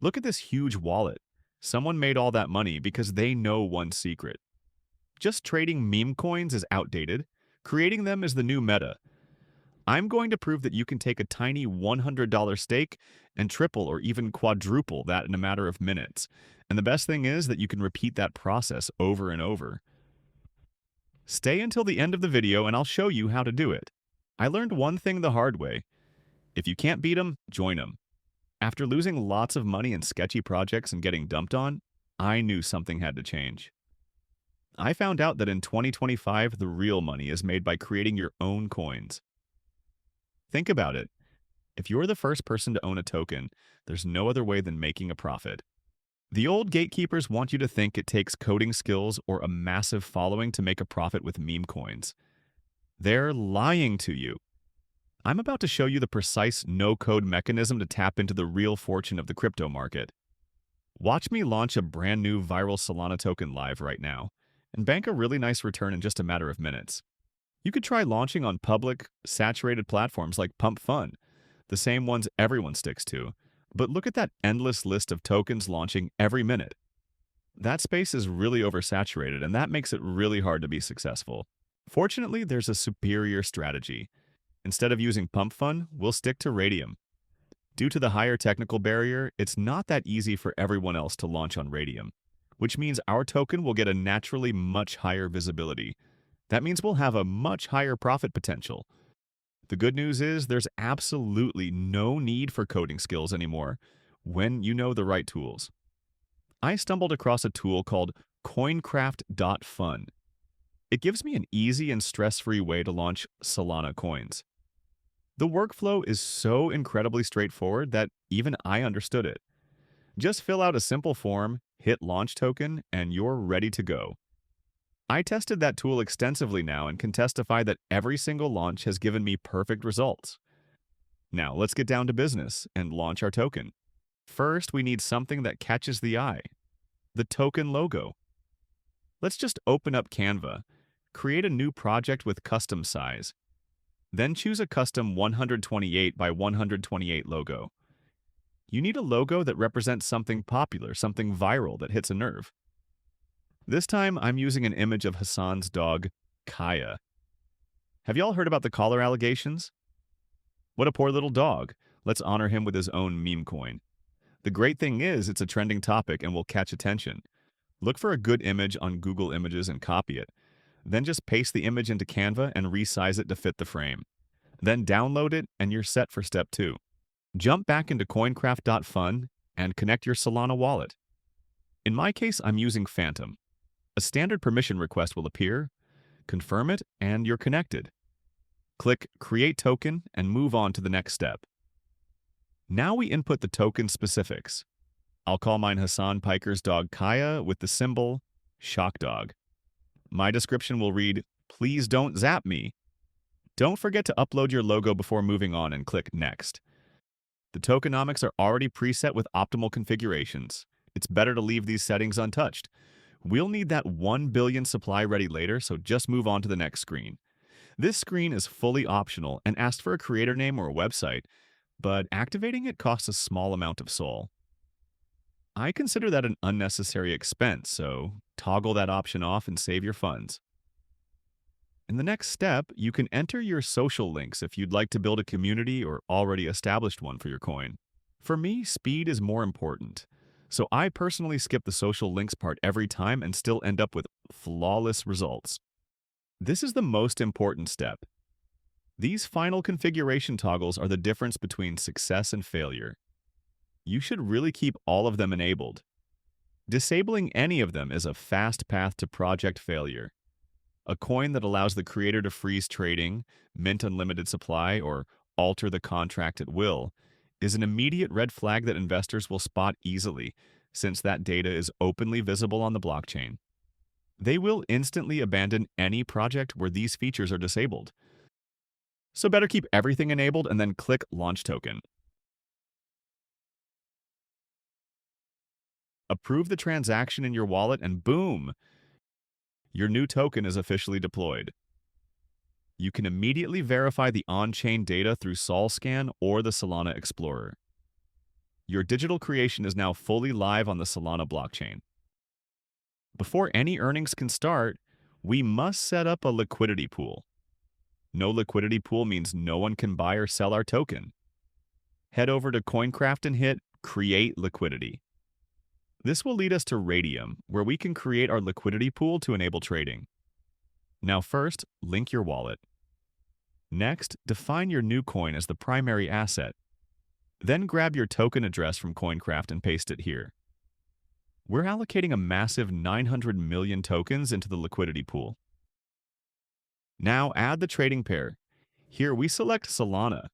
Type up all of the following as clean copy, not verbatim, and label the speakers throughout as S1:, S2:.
S1: Look at this huge wallet. Someone made all that money because they know one secret. Just trading meme coins is outdated. Creating them is the new meta. I'm going to prove that you can take a tiny $100 stake and triple or even quadruple that in a matter of minutes. And the best thing is that you can repeat that process over and over. Stay until the end of the video and I'll show you how to do it. I learned one thing the hard way. If you can't beat them, join them. After losing lots of money in sketchy projects and getting dumped on, I knew something had to change. I found out that in 2025, the real money is made by creating your own coins. Think about it. If you're the first person to own a token, there's no other way than making a profit. The old gatekeepers want you to think it takes coding skills or a massive following to make a profit with meme coins. They're lying to you. I'm about to show you the precise no-code mechanism to tap into the real fortune of the crypto market. Watch me launch a brand new viral Solana token live right now, and bank a really nice return in just a matter of minutes. You could try launching on public, saturated platforms like Pump.fun, the same ones everyone sticks to, but look at that endless list of tokens launching every minute. That space is really oversaturated, and that makes it really hard to be successful. Fortunately, there's a superior strategy. Instead of using Pump.fun, we'll stick to Raydium. Due to the higher technical barrier, it's not that easy for everyone else to launch on Raydium, which means our token will get a naturally much higher visibility. That means we'll have a much higher profit potential. The good news is there's absolutely no need for coding skills anymore when you know the right tools. I stumbled across a tool called coincraft.fun. It gives me an easy and stress-free way to launch Solana coins. The workflow is so incredibly straightforward that even I understood it. Just fill out a simple form, hit launch token, and you're ready to go. I tested that tool extensively now and can testify that every single launch has given me perfect results. Now let's get down to business and launch our token. First, we need something that catches the eye. The token logo. Let's just open up Canva, create a new project with custom size, then choose a custom 128 by 128 logo. You need a logo that represents something popular, something viral that hits a nerve. This time, I'm using an image of Hassan's dog, Kaya. Have y'all heard about the collar allegations? What a poor little dog. Let's honor him with his own meme coin. The great thing is, it's a trending topic and will catch attention. Look for a good image on Google Images and copy it. Then just paste the image into Canva and resize it to fit the frame. Then download it and you're set for step 2. Jump back into coincraft.fun and connect your Solana wallet. In my case, I'm using Phantom. A standard permission request will appear, confirm it, and you're connected. Click Create Token and move on to the next step. Now we input the token specifics. I'll call mine Hassan Piker's dog Kaya with the symbol Shock Dog. My description will read, "Please don't zap me." Don't forget to upload your logo before moving on and click Next. The tokenomics are already preset with optimal configurations. It's better to leave these settings untouched. We'll need that 1 billion supply ready later, so just move on to the next screen. This screen is fully optional and asks for a creator name or a website, but activating it costs a small amount of Sol. I consider that an unnecessary expense, so toggle that option off and save your funds. In the next step, you can enter your social links if you'd like to build a community or already established one for your coin. For me, speed is more important, so I personally skip the social links part every time and still end up with flawless results. This is the most important step. These final configuration toggles are the difference between success and failure. You should really keep all of them enabled. Disabling any of them is a fast path to project failure. A coin that allows the creator to freeze trading, mint unlimited supply, or alter the contract at will is an immediate red flag that investors will spot easily, since that data is openly visible on the blockchain. They will instantly abandon any project where these features are disabled. So better keep everything enabled and then click Launch Token. Approve the transaction in your wallet and boom! Your new token is officially deployed. You can immediately verify the on-chain data through SolScan or the Solana Explorer. Your digital creation is now fully live on the Solana blockchain. Before any earnings can start, we must set up a liquidity pool. No liquidity pool means no one can buy or sell our token. Head over to Coincraft and hit Create Liquidity. This will lead us to Raydium, where we can create our liquidity pool to enable trading. Now first, link your wallet. Next, define your new coin as the primary asset. Then grab your token address from Coincraft and paste it here. We're allocating a massive 900 million tokens into the liquidity pool. Now add the trading pair. Here we select Solana.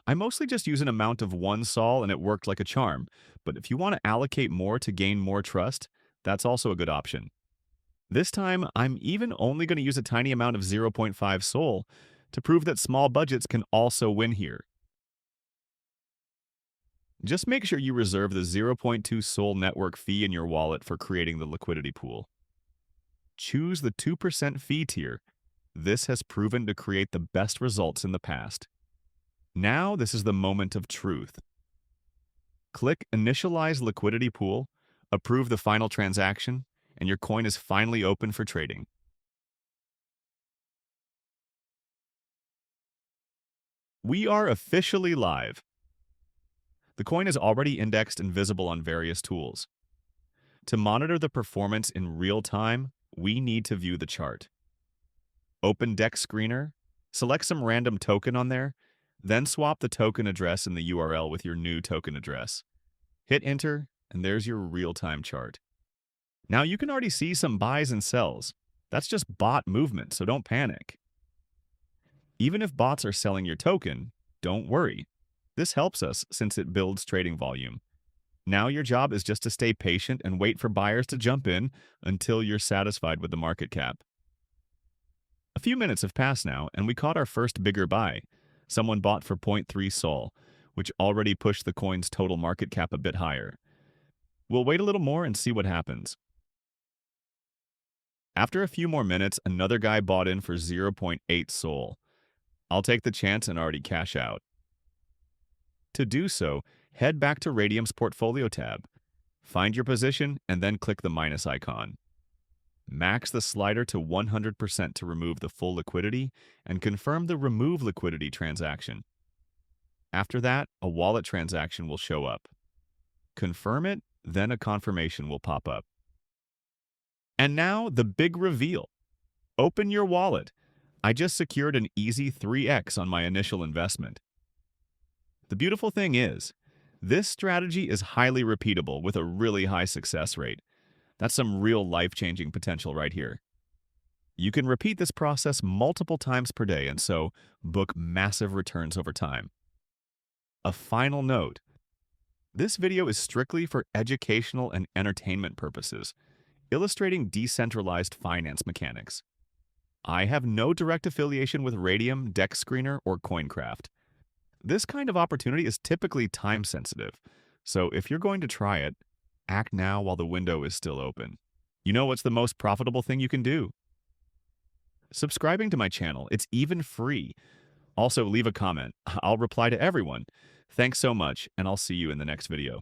S1: I mostly just use an amount of 1 Sol and it worked like a charm, but if you want to allocate more to gain more trust, that's also a good option. This time, I'm even only going to use a tiny amount of 0.5 Sol to prove that small budgets can also win here. Just make sure you reserve the 0.2 Sol network fee in your wallet for creating the liquidity pool. Choose the 2% fee tier. This has proven to create the best results in the past. Now, this is the moment of truth. Click Initialize Liquidity Pool, approve the final transaction, and your coin is finally open for trading. We are officially live. The coin is already indexed and visible on various tools. To monitor the performance in real time, we need to view the chart. Open Dex Screener, select some random token on there, then swap the token address in the URL with your new token address. Hit Enter, and there's your real-time chart. Now you can already see some buys and sells. That's just bot movement, so don't panic. Even if bots are selling your token, don't worry. This helps us since it builds trading volume. Now your job is just to stay patient and wait for buyers to jump in until you're satisfied with the market cap. A few minutes have passed now, and we caught our first bigger buy. Someone bought for 0.3 Sol, which already pushed the coin's total market cap a bit higher. We'll wait a little more and see what happens. After a few more minutes, another guy bought in for 0.8 Sol. I'll take the chance and already cash out. To do so, head back to Raydium's Portfolio tab. Find your position and then click the minus icon. Max the slider to 100% to remove the full liquidity and confirm the Remove Liquidity transaction. After that, a wallet transaction will show up. Confirm it, then a confirmation will pop up. And now, the big reveal. Open your wallet. I just secured an easy 3x on my initial investment. The beautiful thing is, this strategy is highly repeatable with a really high success rate. That's some real life-changing potential right here. You can repeat this process multiple times per day and so book massive returns over time. A final note. This video is strictly for educational and entertainment purposes, illustrating decentralized finance mechanics. I have no direct affiliation with Raydium, Dex Screener, or Coincraft. This kind of opportunity is typically time-sensitive, so if you're going to try it, act now while the window is still open. You know what's the most profitable thing you can do? Subscribing to my channel, it's even free. Also, leave a comment. I'll reply to everyone. Thanks so much, and I'll see you in the next video.